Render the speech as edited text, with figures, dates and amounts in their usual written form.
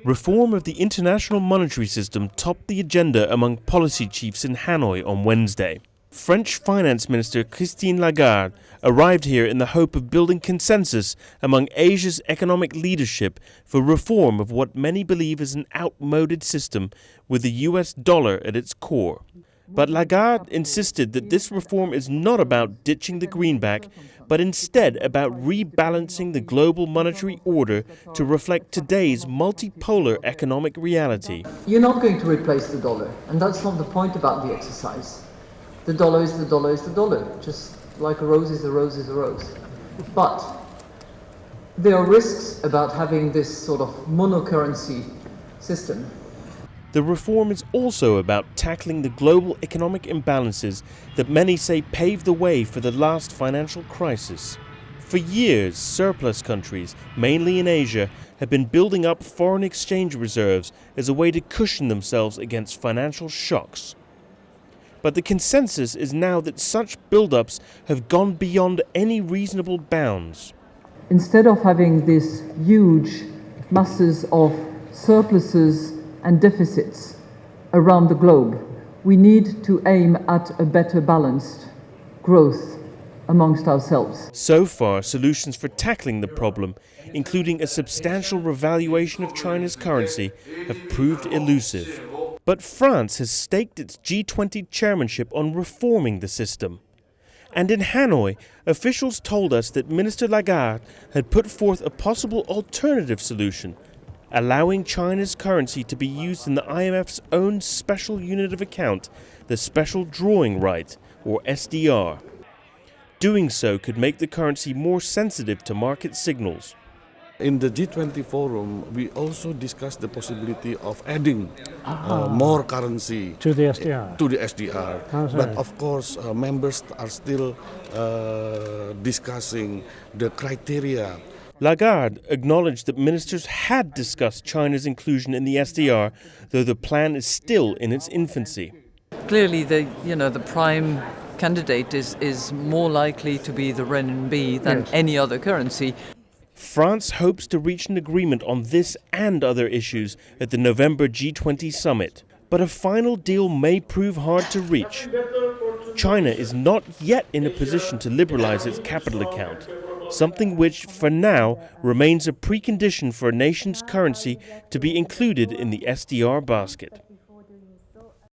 Reform of the international monetary system topped the agenda among policy chiefs in Hanoi on Wednesday. French Finance Minister Christine Lagarde arrived here in the hope of building consensus among Asia's economic leadership for reform of what many believe is an outmoded system with the US dollar at its core. But Lagarde insisted that this reform is not about ditching the greenback, but instead about rebalancing the global monetary order to reflect today's multipolar economic reality. You're not going to replace the dollar, and that's not the point about the exercise. The dollar is the dollar is the dollar, just like a rose is a rose is a rose. But there are risks about having this sort of monocurrency system. The reform is also about tackling the global economic imbalances that many say paved the way for the last financial crisis. For years, surplus countries, mainly in Asia, have been building up foreign exchange reserves as a way to cushion themselves against financial shocks. But the consensus is now that such build-ups have gone beyond any reasonable bounds. Instead of having these huge masses of surpluses and deficits around the globe, we need to aim at a better balanced growth amongst ourselves. So far, solutions for tackling the problem, including a substantial revaluation of China's currency, have proved elusive. But France has staked its G20 chairmanship on reforming the system. And in Hanoi, officials told us that Minister Lagarde had put forth a possible alternative solution, allowing China's currency to be used in the IMF's own special unit of account, the Special Drawing Right, or SDR. Doing so could make the currency more sensitive to market signals. In the G20 forum, we also discussed the possibility of adding more currency to the SDR. But of course, members are still discussing the criteria. Lagarde acknowledged that ministers had discussed China's inclusion in the SDR, though the plan is still in its infancy. Clearly, the prime candidate is more likely to be the renminbi than any other currency. France hopes to reach an agreement on this and other issues at the November G20 summit. But a final deal may prove hard to reach. China is not yet in a position to liberalize its capital account, something which, for now, remains a precondition for a nation's currency to be included in the SDR basket.